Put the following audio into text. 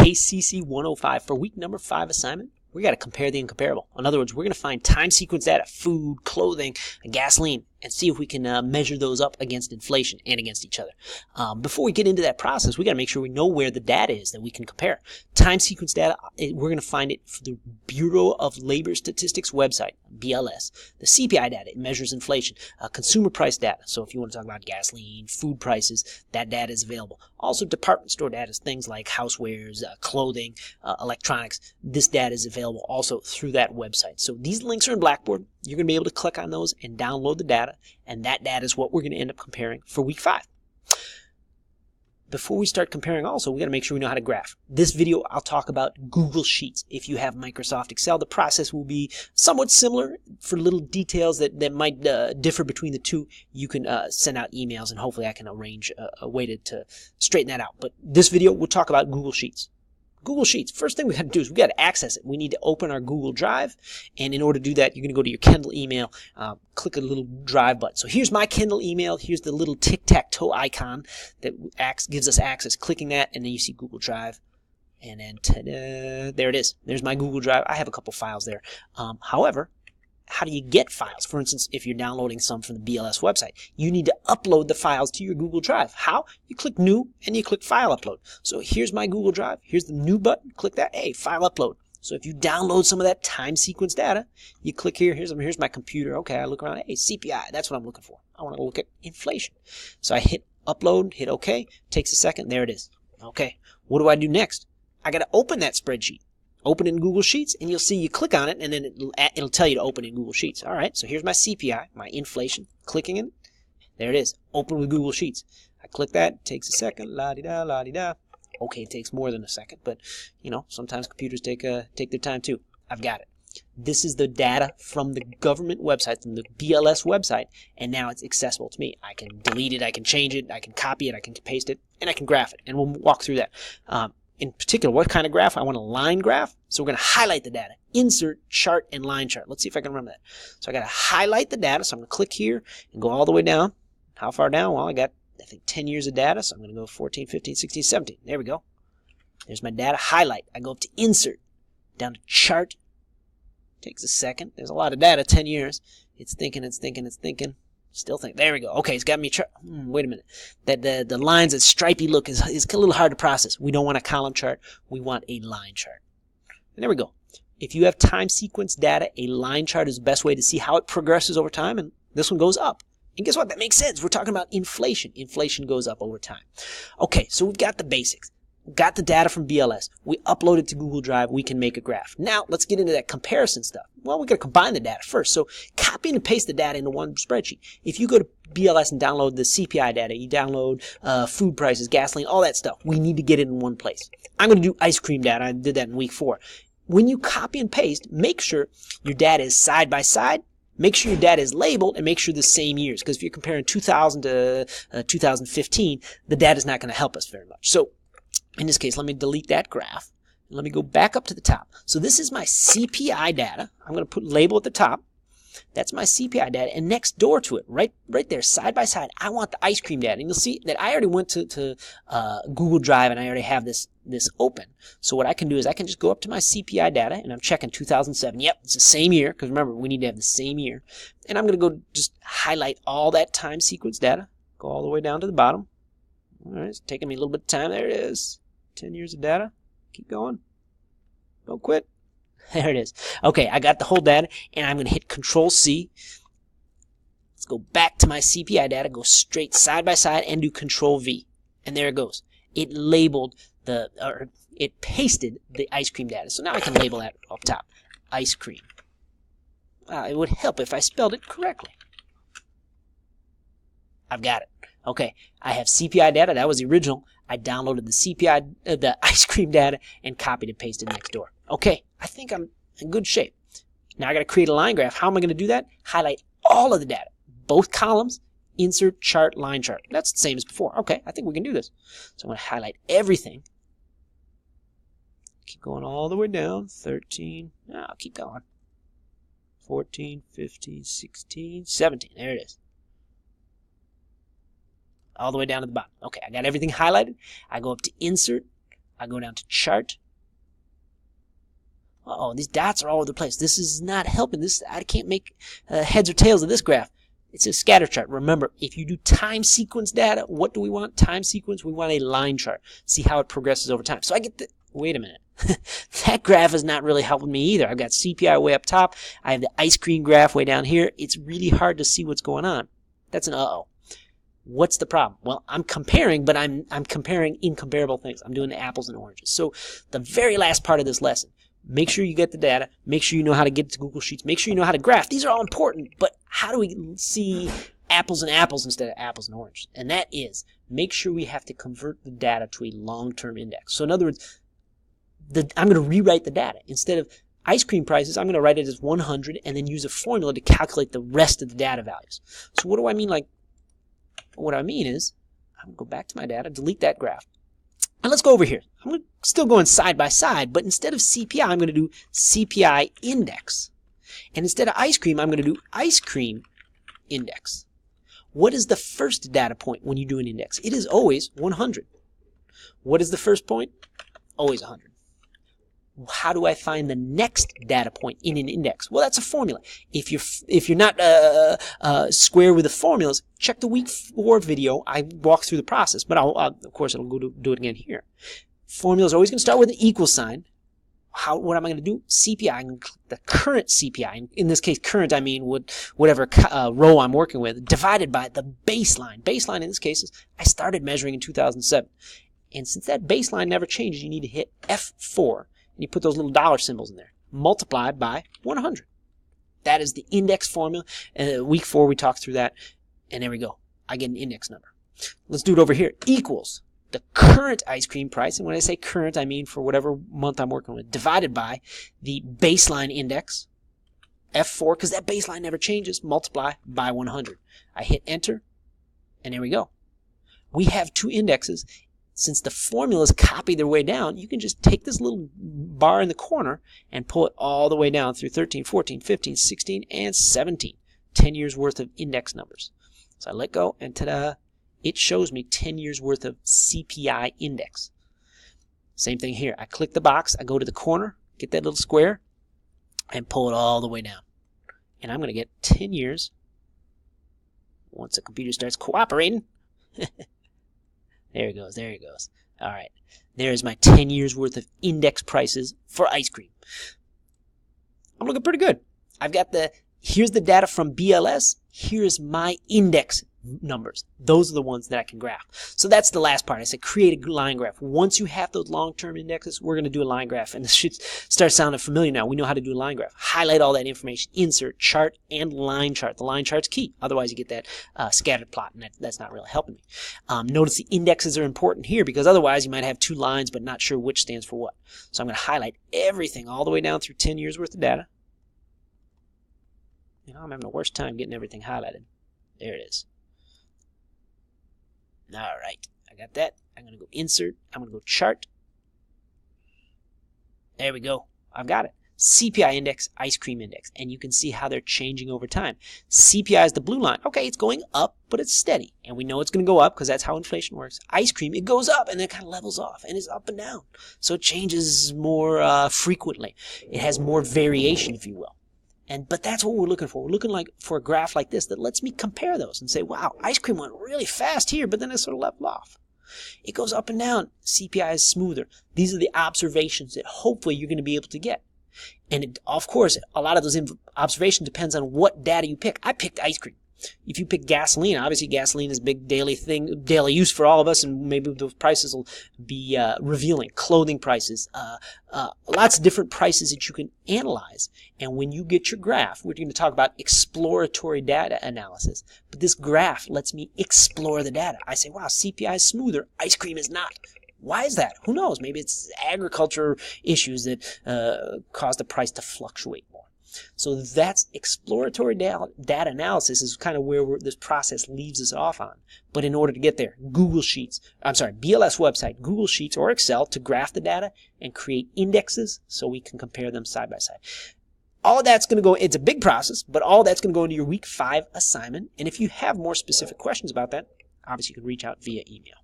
KCC105 for week number 5 assignment. We got to compare the incomparable. In other words, we're going to find time sequence data, food, clothing, and gasoline, and see if we can measure those up against inflation and against each other. Before we get into that process, we got to make sure we know where the data is that we can compare. Time sequence data, we're going to find it for the Bureau of Labor Statistics website, BLS. The CPI data, it measures inflation. Consumer price data, so if you want to talk about gasoline, food prices, that data is available. Also department store data, things like housewares, clothing, electronics. This data is available also through that website. So these links are in Blackboard. You're going to be able to click on those and download the data, and that data is what we're going to end up comparing for week 5. Before we start comparing also, we got to make sure we know how to graph. This video, I'll talk about Google Sheets. If you have Microsoft Excel, the process will be somewhat similar. For little details that might differ between the two, you can send out emails, and hopefully I can arrange a way to straighten that out. But this video, we'll talk about Google Sheets. Google Sheets, first thing we got to do is we got to access it. We need to open our Google Drive, and in order to do that, you're going to go to your Kindle email, click a little Drive button. So here's my Kindle email. Here's the little tic-tac-toe icon that gives us access. Clicking that, and then you see Google Drive, and then ta-da, there it is. There's my Google Drive. I have a couple files there. However, how do you get files? For instance, if you're downloading some from the BLS website, you need to upload the files to your Google Drive. How? You click New, and you click File Upload. So here's my Google Drive. Here's the New button. Click that. Hey, File Upload. So if you download some of that time sequence data, you click here. Here's my computer. Okay, I look around. Hey, CPI. That's what I'm looking for. I want to look at inflation. So I hit Upload, hit OK. Takes a second. There it is. Okay. What do I do next? I got to open that spreadsheet. Open in Google Sheets, and you'll see you click on it, and then it'll tell you to open in Google Sheets. All right, so here's my CPI, my inflation. Clicking it. There it is. Open with Google Sheets. I click that. It takes a second. La-di-da, la-di-da. Okay, it takes more than a second, but, you know, sometimes computers take their time, too. I've got it. This is the data from the government website, from the BLS website, and now it's accessible to me. I can delete it. I can change it. I can copy it. I can paste it, and I can graph it, and we'll walk through that. In particular, what kind of graph? I want a line graph. So we're going to highlight the data. Insert chart and line chart. Let's see if I can remember that. So I got to highlight the data. So I'm going to click here and go all the way down. How far down? Well, I got, I think, 10 years of data. So I'm going to go 14, 15, 16, 17. There we go. There's my data. Highlight. I go up to Insert. Down to Chart. Takes a second. There's a lot of data. 10 years. It's thinking, it's thinking, it's thinking. Still think. There we go. Okay, it's got me. Wait a minute. That the lines, that stripy look is a little hard to process. We don't want a column chart. We want a line chart. And there we go. If you have time sequence data, a line chart is the best way to see how it progresses over time. And this one goes up. And guess what? That makes sense. We're talking about inflation. Inflation goes up over time. Okay, so we've got the basics. Got the data from BLS. We upload it to Google Drive. We can make a graph. Now, let's get into that comparison stuff. Well, we've got to combine the data first. So copy and paste the data into one spreadsheet. If you go to BLS and download the CPI data, you download food prices, gasoline, all that stuff, we need to get it in one place. I'm going to do ice cream data. I did that in week 4. When you copy and paste, make sure your data is side by side. Make sure your data is labeled, and make sure the same years. Because if you're comparing 2000 to 2015, the data is not going to help us very much. So in this case, let me delete that graph. Let me go back up to the top. So this is my CPI data. I'm going to put label at the top. That's my CPI data. And next door to it, right there, side by side, I want the ice cream data. And you'll see that I already went to Google Drive, and I already have this open. So what I can do is I can just go up to my CPI data, and I'm checking 2007. Yep, it's the same year, because remember, we need to have the same year. And I'm going to go just highlight all that time sequence data. Go all the way down to the bottom. All right, it's taking me a little bit of time. There it is. 10 years of data. Keep going. Don't quit. There it is. Okay, I got the whole data, and I'm going to hit Control-C. Let's go back to my CPI data, go straight side by side, and do Control-V. And there it goes. It labeled it pasted the ice cream data. So now I can label that up top. Ice cream. It would help if I spelled it correctly. I've got it. Okay, I have CPI data. That was the original. I downloaded the CPI, the ice cream data, and copied and pasted next door. Okay, I think I'm in good shape. Now I got to create a line graph. How am I going to do that? Highlight all of the data, both columns, insert chart, line chart. That's the same as before. Okay, I think we can do this. So I'm going to highlight everything. Keep going all the way down. 13. I'll keep going. 14, 15, 16, 17. There it is. All the way down to the bottom. Okay, I got everything highlighted. I go up to Insert, I go down to chart. Uh-oh, these dots are all over the place. This is not helping. I can't make heads or tails of this graph. It's a scatter chart. Remember, if you do time sequence data, what do we want? Time sequence, we want a line chart. See how it progresses over time. So I get wait a minute. That graph is not really helping me either. I've got CPI way up top. I have the ice cream graph way down here. It's really hard to see what's going on. That's an uh-oh. What's the problem? Well, I'm comparing, but I'm comparing incomparable things. I'm doing the apples and oranges. So the very last part of this lesson, make sure you get the data. Make sure you know how to get it to Google Sheets. Make sure you know how to graph. These are all important, but how do we see apples and apples instead of apples and oranges? And that is, make sure we have to convert the data to a long-term index. So in other words, I'm going to rewrite the data. Instead of ice cream prices, I'm going to write it as 100 and then use a formula to calculate the rest of the data values. So what do I mean? What I mean is, I'm going to go back to my data, delete that graph. And let's go over here. I'm still going side by side, but instead of CPI, I'm going to do CPI index. And instead of ice cream, I'm going to do ice cream index. What is the first data point when you do an index? It is always 100. What is the first point? Always 100. How do I find the next data point in an index? Well, that's a formula. If you're not square with the formulas, check the week 4 video. I walk through the process, but of course I'll go do it again here. Formula is always going to start with an equal sign. What am I going to do? CPI. I'm going to click the current CPI. In this case, current, I mean whatever row I'm working with, divided by the baseline. Baseline in this case is I started measuring in 2007. And since that baseline never changes, you need to hit F4. And you put those little dollar symbols in there. Multiply by 100. That is the index formula. Week 4, we talked through that. And there we go. I get an index number. Let's do it over here. Equals the current ice cream price. And when I say current, I mean for whatever month I'm working with. Divided by the baseline index. F4, because that baseline never changes. Multiply by 100. I hit enter. And there we go. We have 2 indexes. Since the formulas copy their way down, you can just take this little bar in the corner and pull it all the way down through 13, 14, 15, 16, and 17. 10 years worth of index numbers. So I let go, and ta-da, it shows me 10 years worth of CPI index. Same thing here. I click the box, I go to the corner, get that little square, and pull it all the way down. And I'm going to get 10 years, once the computer starts cooperating. There he goes. There he goes. All right. There's my 10 years worth of index prices for ice cream. I'm looking pretty good. I've got here's the data from BLS. Here's my index numbers. Those are the ones that I can graph. So that's the last part. I said create a line graph. Once you have those long-term indexes, we're going to do a line graph. And this should start sounding familiar now. We know how to do a line graph. Highlight all that information. Insert, chart, and line chart. The line chart's key. Otherwise, you get that scattered plot, and that's not really helping me. Notice the indexes are important here because otherwise you might have 2 lines but not sure which stands for what. So I'm going to highlight everything all the way down through 10 years worth of data. I'm having the worst time getting everything highlighted. There it is. All right, I got that. I'm going to go insert. I'm going to go chart. There we go. I've got it. CPI index, ice cream index. And you can see how they're changing over time. CPI is the blue line. Okay, it's going up, but it's steady. And we know it's going to go up because that's how inflation works. Ice cream, it goes up and then it kind of levels off and it's up and down. So it changes more frequently. It has more variation, if you will. But that's what we're looking for. We're looking for a graph like this that lets me compare those and say, wow, ice cream went really fast here, but then it sort of leveled off. It goes up and down. CPI is smoother. These are the observations that hopefully you're going to be able to get. And of course, a lot of those observations depends on what data you pick. I picked ice cream. If you pick gasoline, obviously gasoline is a big daily use for all of us, and maybe those prices will be revealing. Clothing prices, lots of different prices that you can analyze. And when you get your graph, we're going to talk about exploratory data analysis. But this graph lets me explore the data. I say, wow, CPI is smoother, ice cream is not. Why is that? Who knows? Maybe it's agriculture issues that cause the price to fluctuate more. So that's exploratory data analysis is kind of where this process leaves us off on. But in order to get there, BLS website, Google Sheets, or Excel to graph the data and create indexes so we can compare them side by side. All of that's going to go, it's a big process, but all that's going to go into your week 5 assignment. And if you have more specific questions about that, obviously you can reach out via email.